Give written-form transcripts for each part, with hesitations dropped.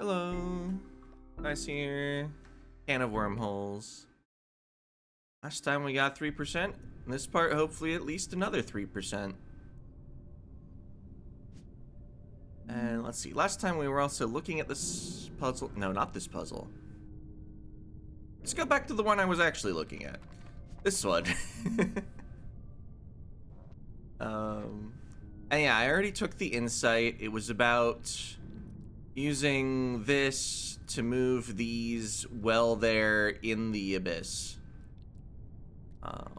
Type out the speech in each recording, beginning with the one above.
Hello. Nice here. Can of Wormholes. Last time we got 3%. This part, hopefully, at least another 3%. And let's see. Last time we were also looking at this puzzle. No, not this puzzle. Let's go back to the one I was actually looking at. This one. And yeah, I already took the insight. It was about using this to move these well there in the abyss. And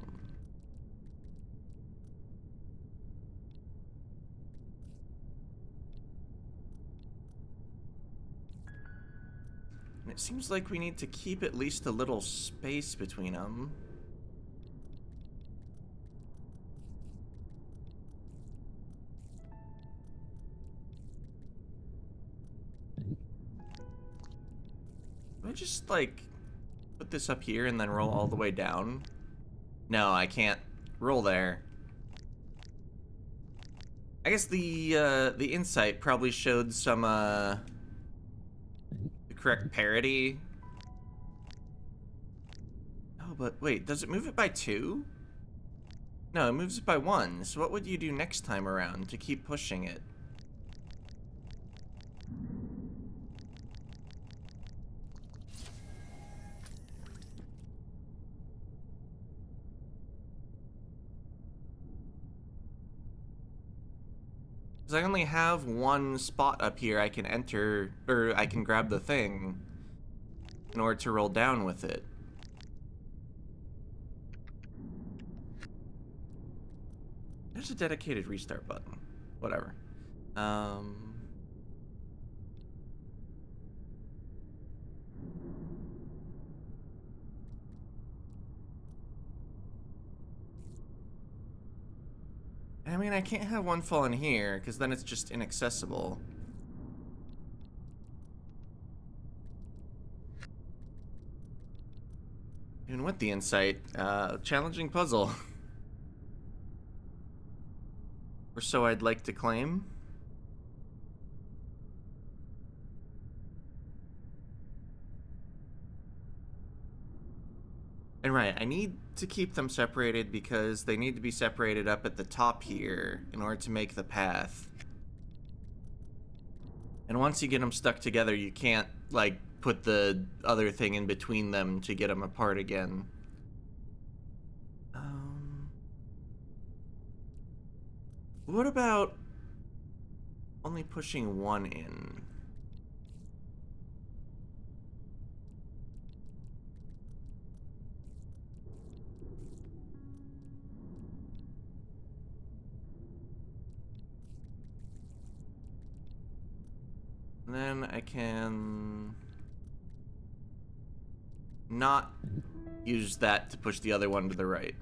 it seems like we need to keep at least a little space between them. Can I just, like, put this up here and then roll all the way down? No, I can't roll there. I guess the insight probably showed some, the correct parity. Oh, but wait, does it move it by 2? No, it moves it by 1. So what would you do next time around to keep pushing it? Because I only have one spot up here I can enter, or I can grab the thing in order to roll down with it. There's a dedicated restart button. Whatever. I mean, I can't have one fall in here, because then it's just inaccessible. Even with the insight, challenging puzzle. Or so I'd like to claim. And right, I need to keep them separated because they need to be separated up at the top here in order to make the path. And once you get them stuck together, you can't, like, put the other thing in between them to get them apart again. What about only pushing one in? And then I can not use that to push the other one to the right.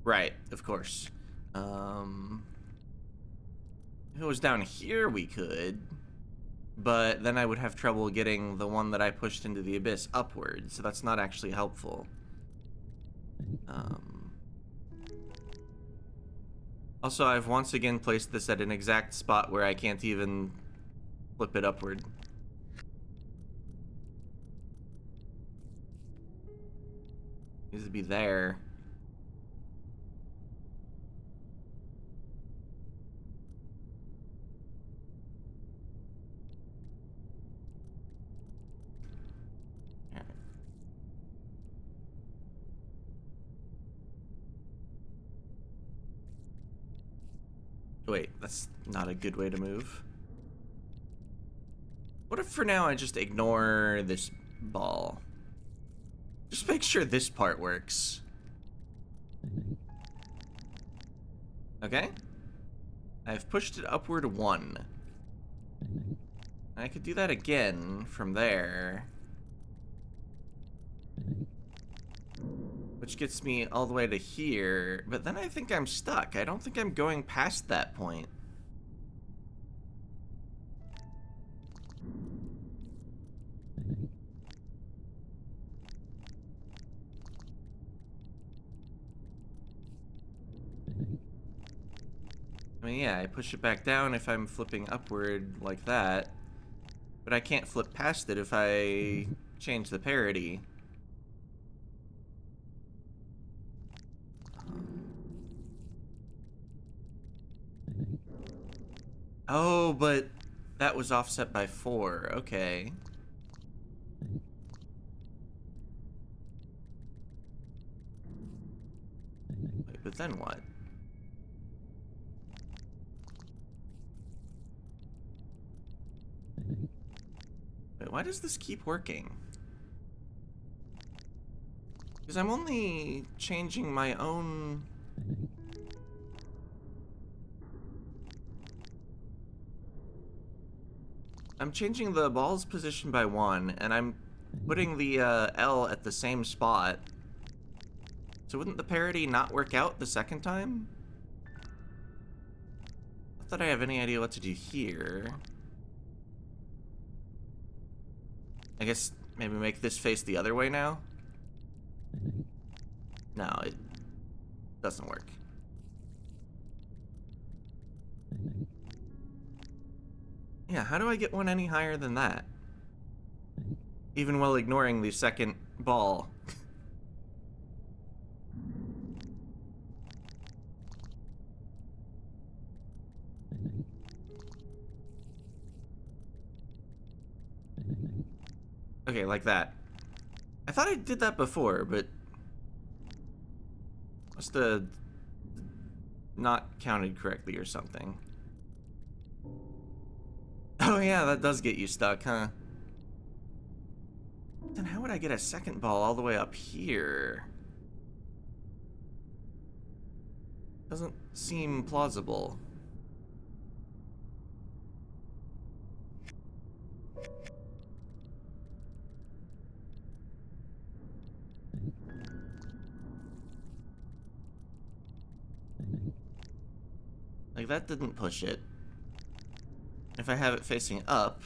Right, of course. If it was down here, we could. But then I would have trouble getting the one that I pushed into the abyss upward, so that's not actually helpful. Also, I've once again placed this at an exact spot where I can't even flip it upward. Needs to be there. Wait, that's not a good way to move. What if for now I just ignore this ball? Just make sure this part works. Okay? I've pushed it upward 1. I could do that again from there. Which gets me all the way to here, but then I think I'm stuck. I don't think I'm going past that point. I mean, yeah, I push it back down if I'm flipping upward like that. But I can't flip past it if I change the parity. Oh, but that was offset by 4. Okay. Wait, but then what? Wait, why does this keep working? Because I'm only changing my own... I'm changing the ball's position by 1, and I'm putting the L at the same spot. So wouldn't the parity not work out the second time? Not that I have any idea what to do here. I guess maybe make this face the other way now? No, it doesn't work. Yeah, how do I get one any higher than that? Even while ignoring the second ball. Okay, like that. I thought I did that before, but... must have not counted correctly or something. Oh yeah, that does get you stuck, huh? Then how would I get a second ball all the way up here? Doesn't seem plausible. Like, that didn't push it. If I have it facing up,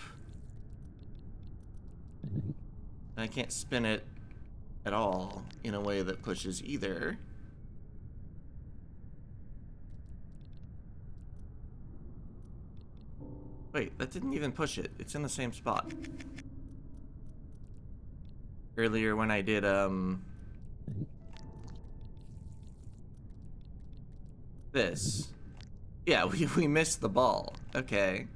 I can't spin it at all in a way that pushes either. Wait, that didn't even push it. It's in the same spot. Earlier when I did, this. Yeah, we missed the ball. Okay.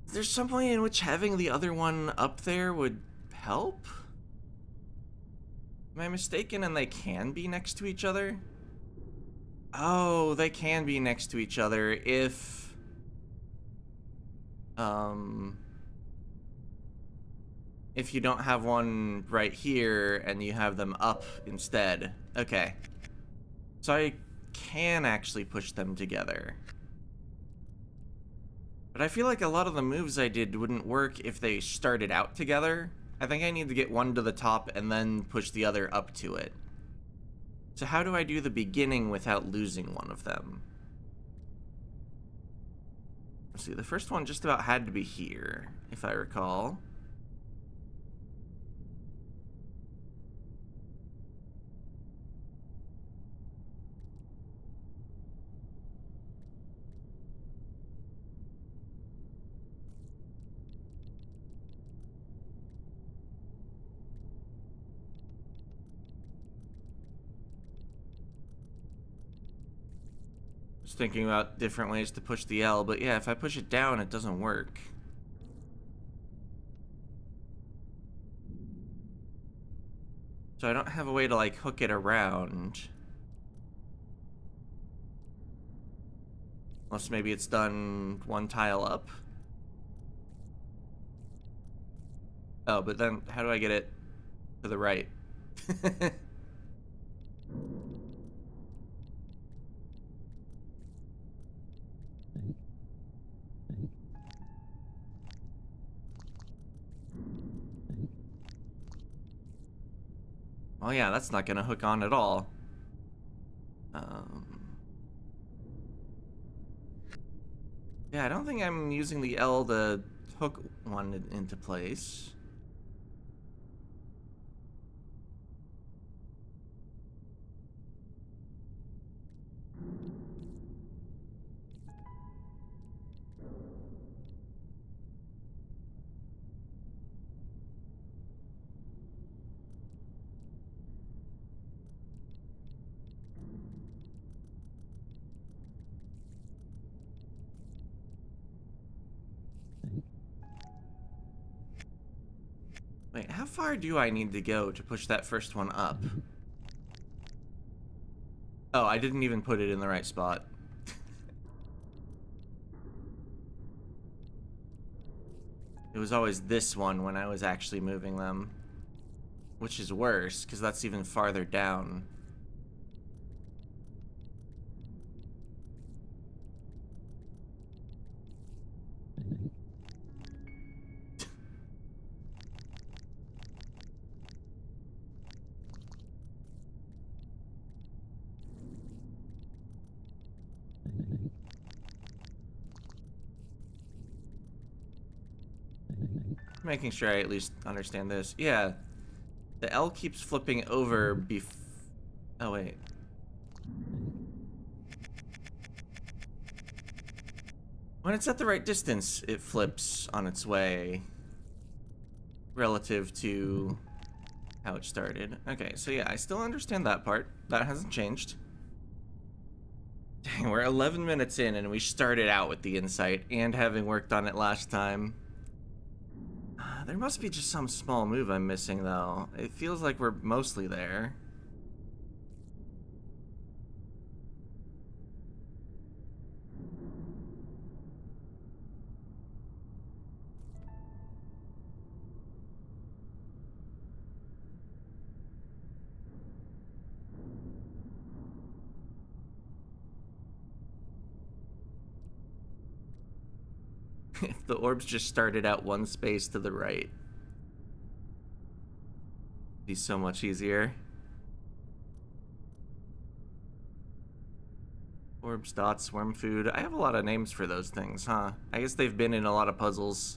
Is there some way in which having the other one up there would help? Am I mistaken and they can be next to each other? Oh, they can be next to each other if... if you don't have one right here and you have them up instead. Okay. So I can actually push them together. But I feel like a lot of the moves I did wouldn't work if they started out together. I think I need to get one to the top and then push the other up to it. So how do I do the beginning without losing one of them? Let's see, the first one just about had to be here, if I recall. Just thinking about different ways to push the L, but yeah, if I push it down, it doesn't work. So I don't have a way to, like, hook it around. Unless maybe it's done one tile up. Oh, but then how do I get it to the right? Oh yeah, that's not gonna hook on at all. Yeah, I don't think I'm using the L to hook one into place. Wait, how far do I need to go to push that first one up? Oh, I didn't even put it in the right spot. It was always this one when I was actually moving them. Which is worse, because that's even farther down. Making sure I at least understand this. Yeah, the L keeps flipping over oh, wait. When it's at the right distance, it flips on its way relative to how it started. Okay, so yeah, I still understand that part. That hasn't changed. Dang, we're 11 minutes in and we started out with the insight and having worked on it last time. There must be just some small move I'm missing, though. It feels like we're mostly there. If the orbs just started out one space to the right, it'd be so much easier. Orbs, dots, worm food. I have a lot of names for those things, huh? I guess they've been in a lot of puzzles.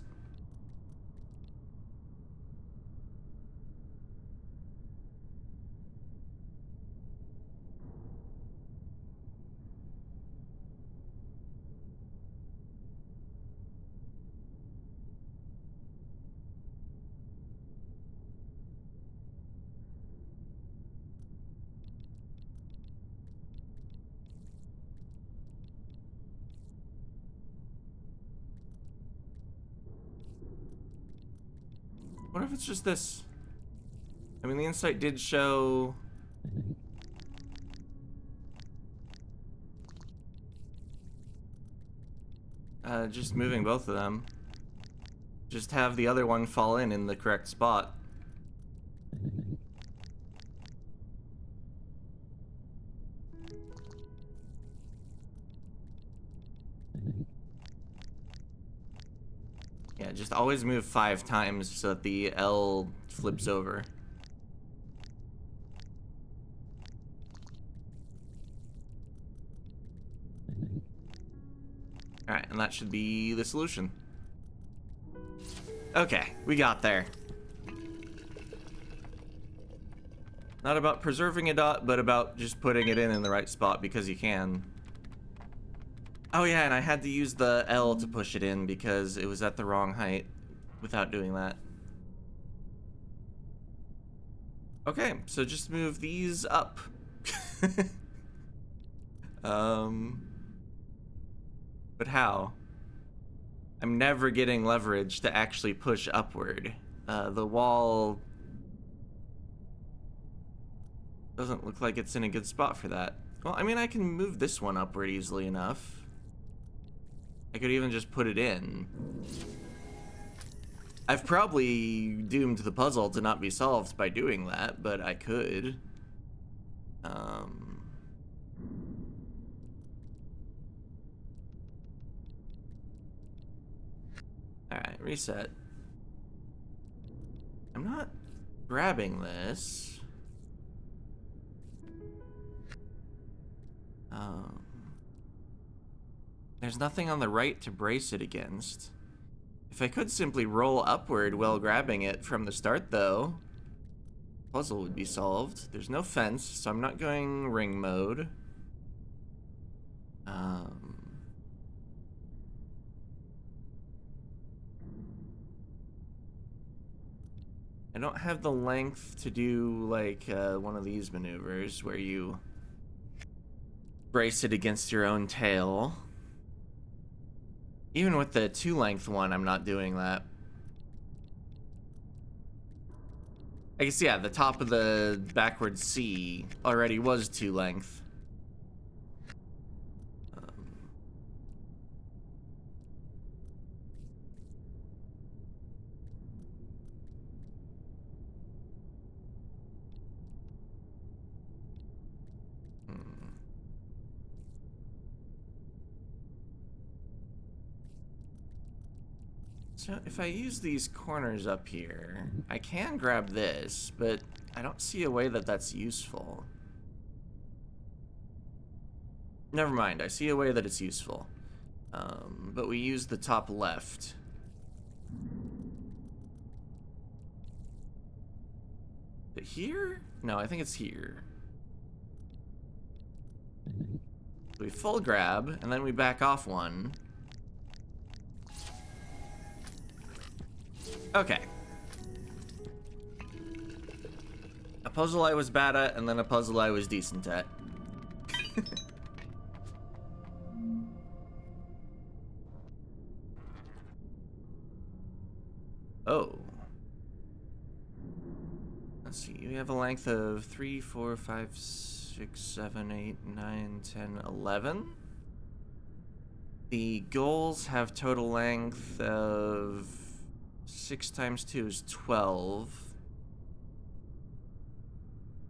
What if it's just this? I mean, the insight did show... just moving both of them. Just have the other one fall in the correct spot. Yeah, just always move 5 times so that the L flips over. Alright, and that should be the solution. Okay, we got there. Not about preserving a dot, but about just putting it in the right spot because you can. Oh yeah, and I had to use the L to push it in because it was at the wrong height without doing that. Okay, so just move these up. But how? I'm never getting leverage to actually push upward. The wall doesn't look like it's in a good spot for that. Well, I mean, I can move this one upward easily enough. I could even just put it in. I've probably doomed the puzzle to not be solved by doing that, but I could. Alright, reset. I'm not grabbing this. There's nothing on the right to brace it against. If I could simply roll upward while grabbing it from the start, though, puzzle would be solved. There's no fence, so I'm not going ring mode. I don't have the length to do, like, one of these maneuvers where you brace it against your own tail. Even with the 2-length one, I'm not doing that. I guess, yeah, the top of the backward C already was 2 length. So if I use these corners up here, I can grab this, but I don't see a way that that's useful. Never mind, I see a way that it's useful. But we use the top left. Is it here? No, I think it's here. So we full grab, and then we back off one. Okay. A puzzle I was bad at, and then a puzzle I was decent at. Oh. Let's see, we have a length of 3, 4, 5, 6, 7, 8, 9, 10, 11. The goals have total length of 6 times 2 is 12.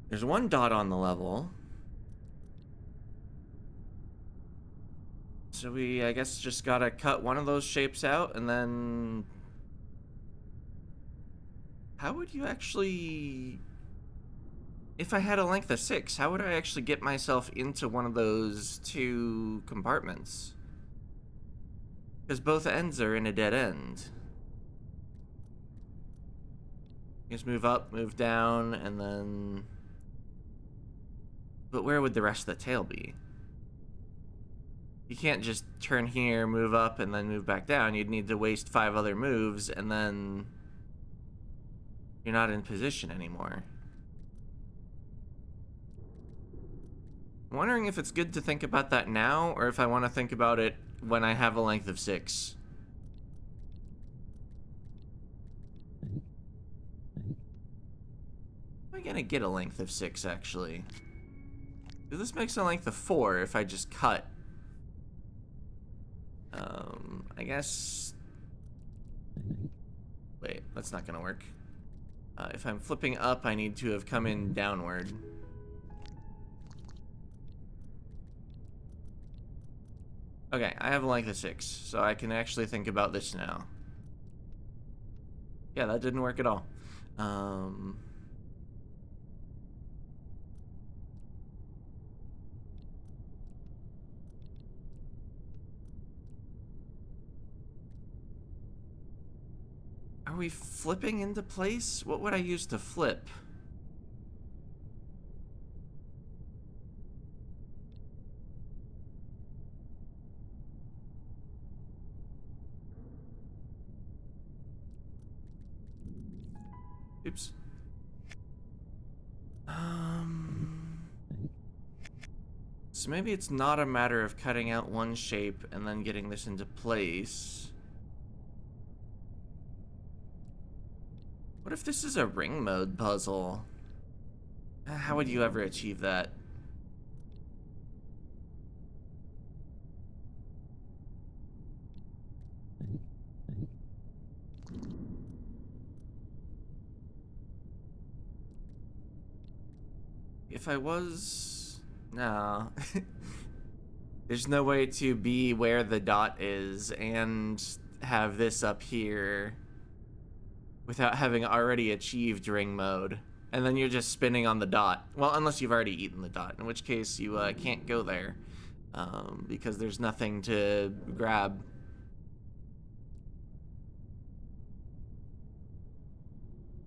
There's 1 dot on the level. So we, I guess, just gotta cut one of those shapes out, and then... How would you actually... If I had a length of 6, how would I actually get myself into one of those 2 compartments? Because both ends are in a dead end. Just move up, move down, and then... But where would the rest of the tail be? You can't just turn here, move up, and then move back down. You'd need to waste 5 other moves, and then... You're not in position anymore. I'm wondering if it's good to think about that now, or if I want to think about it when I have a length of 6. Am I gonna get a length of 6, actually? This makes a length of 4 if I just cut. I guess... Wait, that's not gonna work. If I'm flipping up, I need to have come in downward. Okay, I have a length of 6, so I can actually think about this now. Yeah, that didn't work at all. Are we flipping into place? What would I use to flip? Oops. So maybe it's not a matter of cutting out one shape and then getting this into place. What if this is a ring mode puzzle? How would you ever achieve that? If I was... No. There's no way to be where the dot is and have this up here without having already achieved ring mode. And then you're just spinning on the dot. Well, unless you've already eaten the dot, in which case you can't go there. Because there's nothing to grab.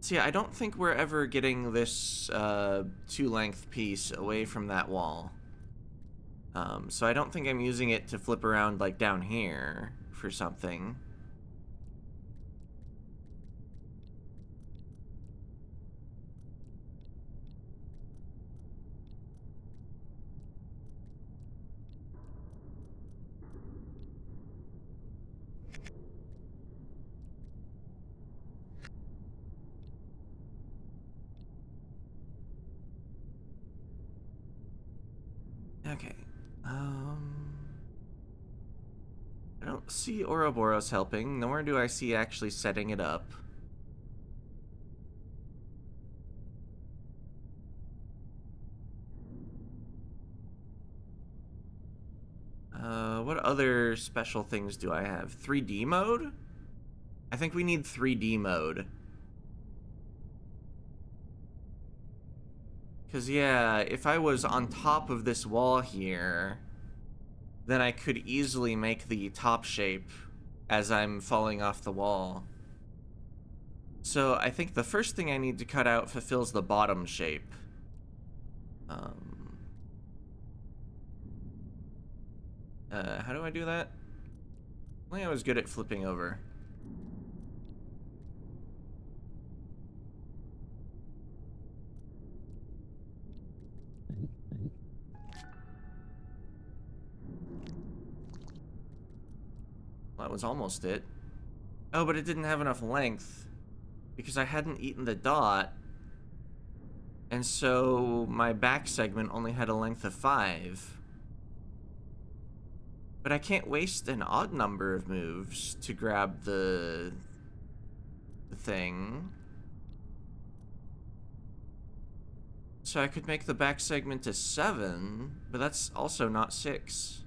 So yeah, I don't think we're ever getting this 2-length piece away from that wall. So I don't think I'm using it to flip around like down here for something. Okay. I don't see Ouroboros helping, nor do I see actually setting it up. What other special things do I have? 3D mode? I think we need 3D mode. Because, yeah, if I was on top of this wall here, then I could easily make the top shape as I'm falling off the wall. So I think the first thing I need to cut out fulfills the bottom shape. How do I do that? I think I was good at flipping over. Well, that was almost it. Oh, but it didn't have enough length because I hadn't eaten the dot. And so my back segment only had a length of 5. But I can't waste an odd number of moves to grab the thing. So I could make the back segment to 7, but that's also not 6.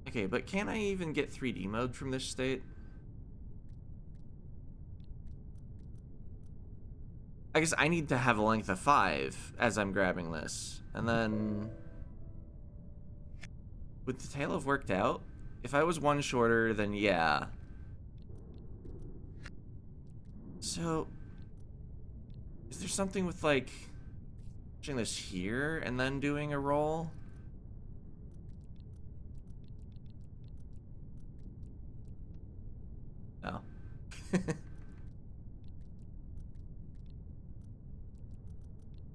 Okay, but can I even get 3D mode from this state? I guess I need to have a length of 5 as I'm grabbing this. And then... would the tail have worked out? If I was 1 shorter, then yeah. So... is there something with, like... pushing this here and then doing a roll? No.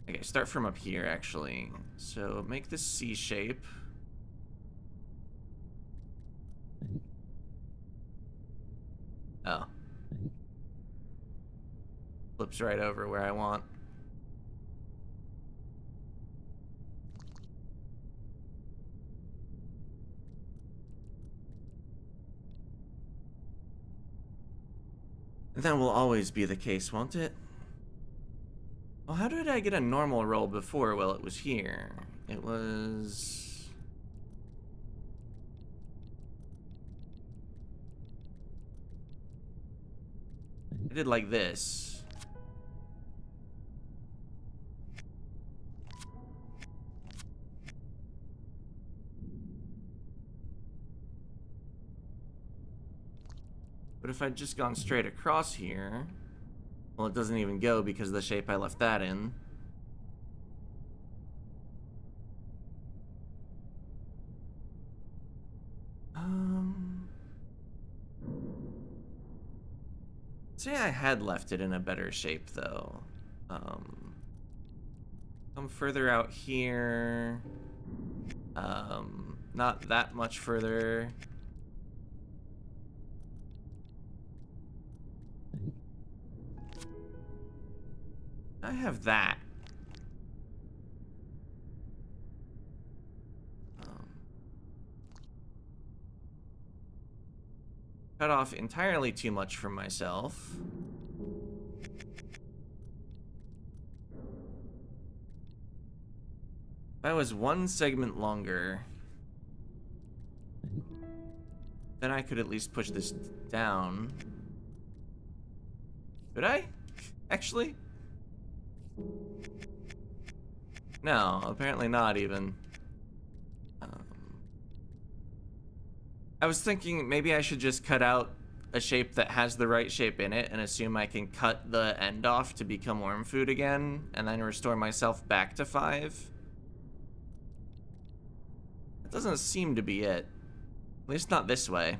Okay, start from up here, actually. So, make this C shape. Oh. Flips right over where I want. That will always be the case, won't it? Well, how did I get a normal roll before while it was here? It was... I did like this. But if I'd just gone straight across here... well, it doesn't even go because of the shape I left that in. Say I had left it in a better shape, though. Come further out here. Not that much further. I have that. Cut off entirely too much from myself. If I was 1 segment longer, then I could at least push this down. Could I? Actually? No, apparently not even. I was thinking maybe I should just cut out a shape that has the right shape in it and assume I can cut the end off to become worm food again and then restore myself back to 5. That doesn't seem to be it. At least not this way.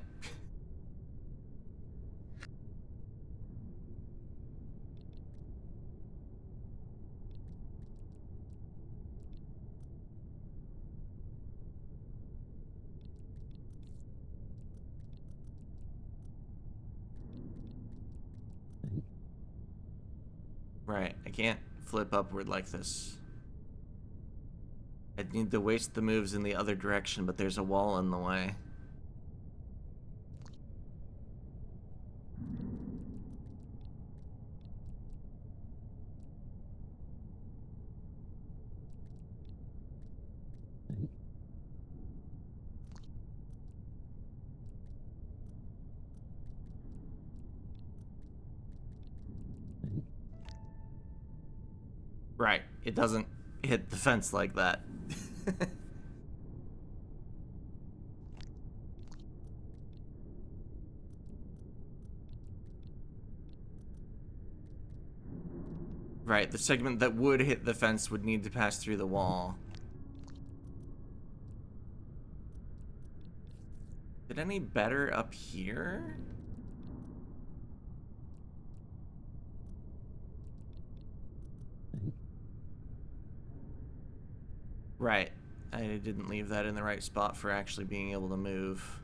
Right, I can't flip upward like this. I'd need to waste the moves in the other direction, but there's a wall in the way. Right, it doesn't hit the fence like that. Right, the segment that would hit the fence would need to pass through the wall. Is it any better up here? Right, I didn't leave that in the right spot for actually being able to move.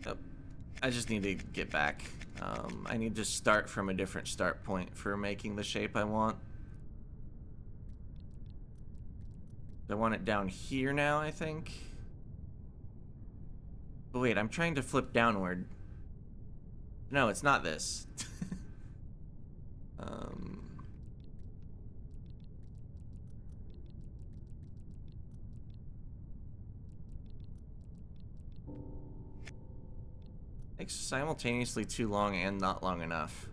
Oh, I just need to get back. I need to start from a different start point for making the shape I want. I want it down here now, I think. But wait, I'm trying to flip downward. No, it's not this. um, it's simultaneously too long and not long enough.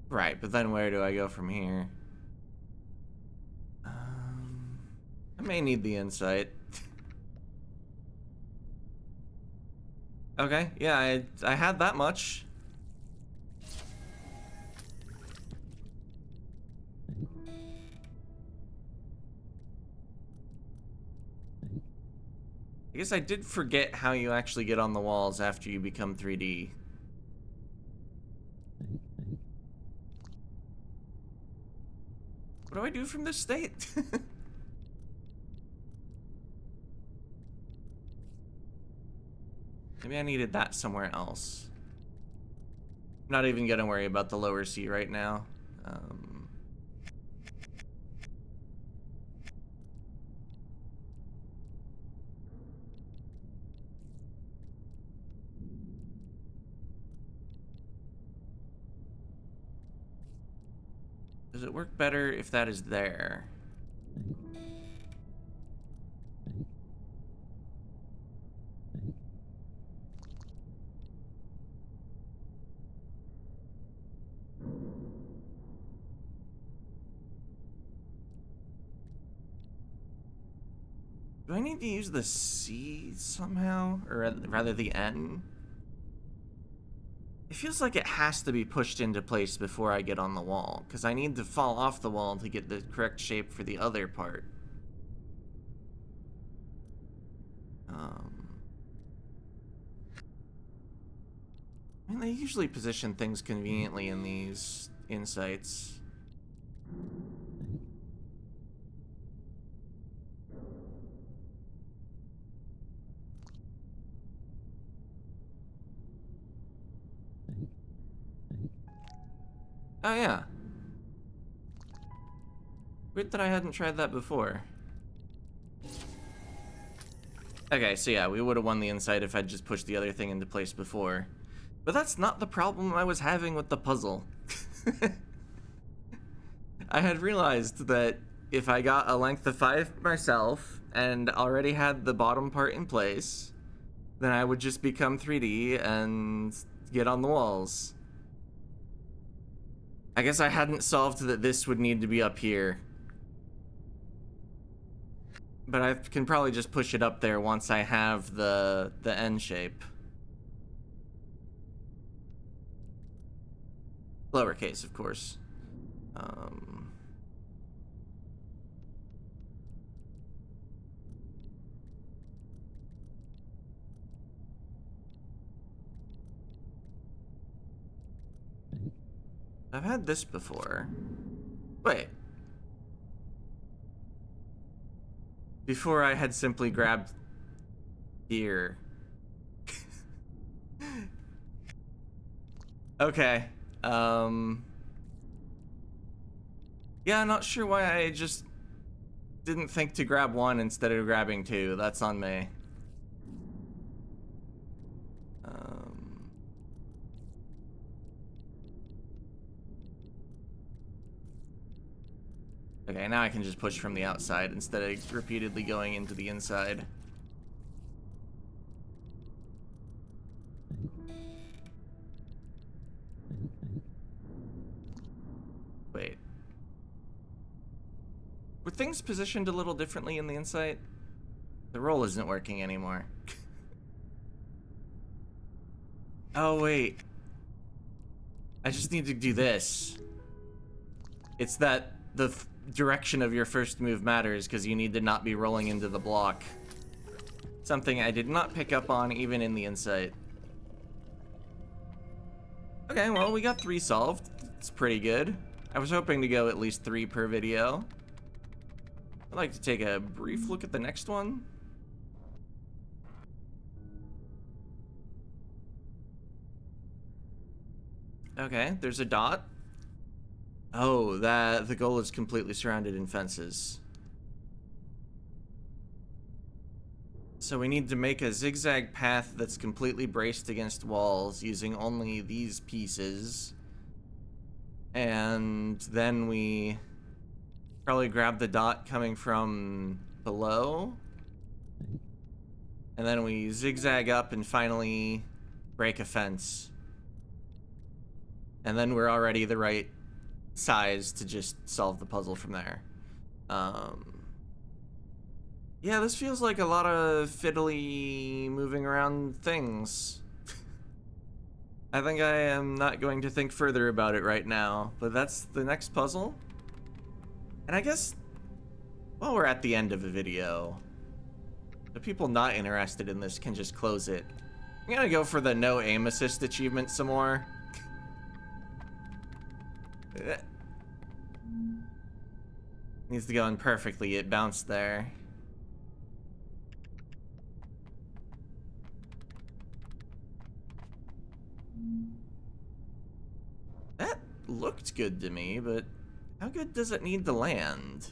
Right, but then where do I go from here? I may need the insight. Okay, yeah, I had that much. I guess I did forget how you actually get on the walls after you become 3D. What do I do from this state? Maybe I needed that somewhere else. I'm not even gonna worry about the lower C right now. Does it work better if that is there? Do I need to use the C somehow? Or rather the N? It feels like it has to be pushed into place before I get on the wall, because I need to fall off the wall to get the correct shape for the other part. I mean, they usually position things conveniently in these insights. Oh yeah. Weird that I hadn't tried that before. Okay, so yeah, we would have won the insight if I'd just pushed the other thing into place before. But that's not the problem I was having with the puzzle. I had realized that if I got a length of 5 myself and already had the bottom part in place, then I would just become 3D and get on the walls. I guess I hadn't solved that this would need to be up here. But I can probably just push it up there once I have the N shape. Lowercase, of course. I've had this before. Wait. Before I had simply grabbed gear. Okay. Yeah, I'm not sure why I just didn't think to grab one instead of grabbing two. That's on me. Okay, now I can just push from the outside instead of repeatedly going into the inside. Wait. Were things positioned a little differently in the Insight? The roll isn't working anymore. Oh, wait. I just need to do this. It's that the direction of your first move matters because you need to not be rolling into the block. Something I did not pick up on even in the Insight. Okay, well, we got 3 solved. It's pretty good. I was hoping to go at least 3 per video. I'd like to take a brief look at the next one. Okay, there's a dot. Oh, the goal is completely surrounded in fences. So we need to make a zigzag path that's completely braced against walls using only these pieces. And then we probably grab the dot coming from below. And then we zigzag up and finally break a fence. And then we're already the right size to just solve the puzzle from there. Yeah, this feels like a lot of fiddly moving around things. I think I am not going to think further about it right now, but that's the next puzzle. And I guess, while we're at the end of the video, the people not interested in this can just close it. I'm gonna go for the no aim assist achievement some more. Needs to go in perfectly, it bounced there. That looked good to me, but how good does it need to land?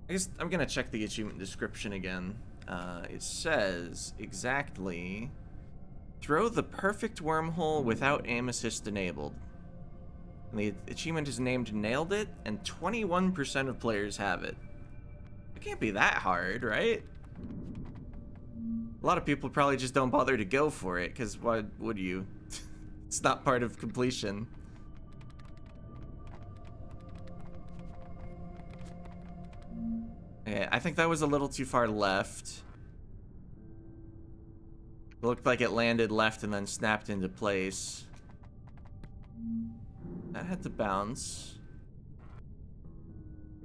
I guess I'm gonna check the achievement description again. It says exactly, throw the perfect wormhole without aim assist enabled. And the achievement is named Nailed It, and 21% of players have it. It can't be that hard, right? A lot of people probably just don't bother to go for it, because why would you? It's not part of completion. Okay, I think that was a little too far left. It looked like it landed left and then snapped into place. That had to bounce.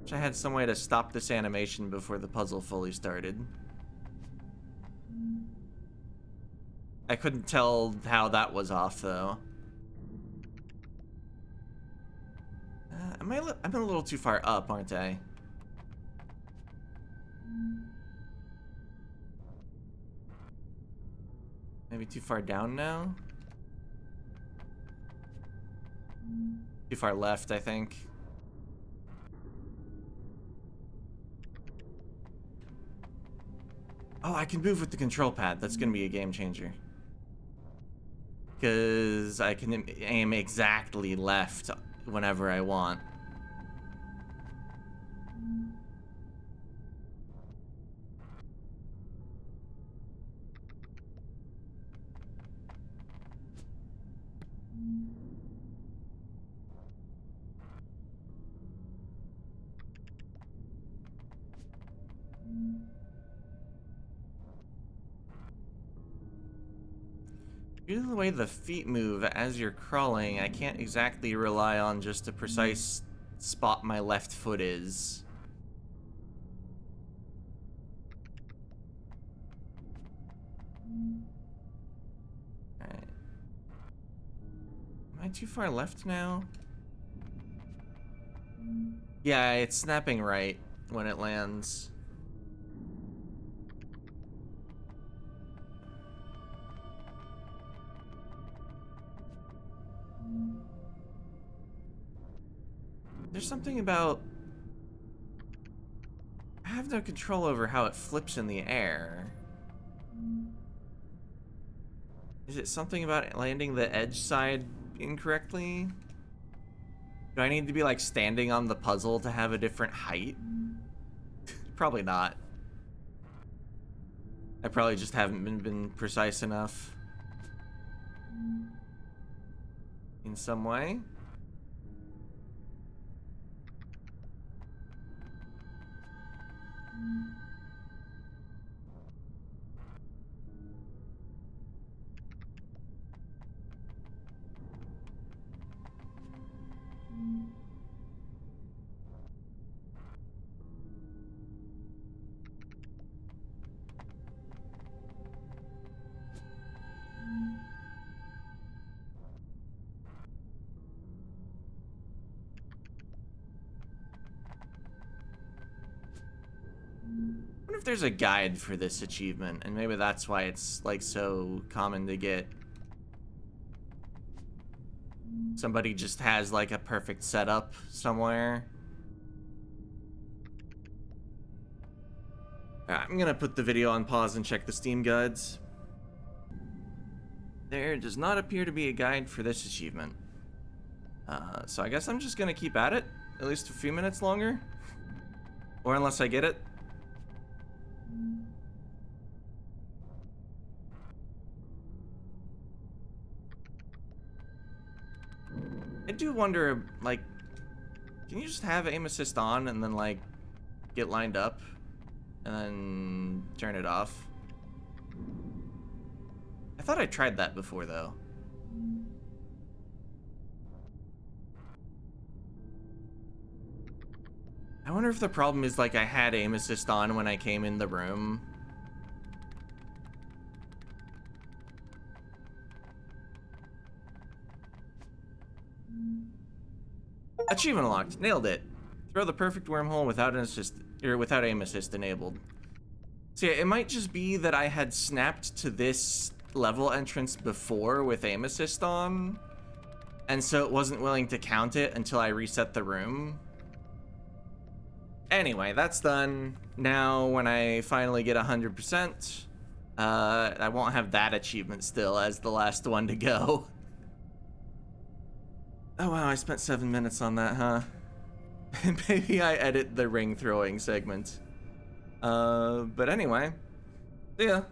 Wish I had some way to stop this animation before the puzzle fully started. I couldn't tell how that was off, though. I'm a little too far up, aren't I? Maybe too far down now? Too far left, I think. Oh, I can move with the control pad. That's gonna be a game changer. Because I can aim exactly left whenever I want. Due to the way the feet move as you're crawling, I can't exactly rely on just a precise spot my left foot is. I too far left now? Yeah, it's snapping right when it lands. There's something about... I have no control over how it flips in the air. Is it something about landing the edge side incorrectly? Do I need to be like standing on the puzzle to have a different height? Probably not. I probably just haven't been precise enough. In some way. I wonder if there's a guide for this achievement, and maybe that's why it's like so common to get. Somebody just has like a perfect setup somewhere. I'm gonna put the video on pause and check the Steam guides. There does not appear to be a guide for this achievement. So I guess I'm just gonna keep at it, at least a few minutes longer. Or unless I get it. I do wonder, like, can you just have aim assist on and then, like, get lined up and then turn it off? I thought I tried that before, though. I wonder if the problem is, like, I had aim assist on when I came in the room. Achievement unlocked. Nailed it. Throw the perfect wormhole without an assist, or without aim assist enabled. So yeah, it might just be that I had snapped to this level entrance before with aim assist on, and so it wasn't willing to count it until I reset the room. Anyway, that's done. Now, when I finally get 100%, I won't have that achievement still as the last one to go. Oh wow, I spent 7 minutes on that, huh? Maybe I edit the ring throwing segment. But anyway, yeah.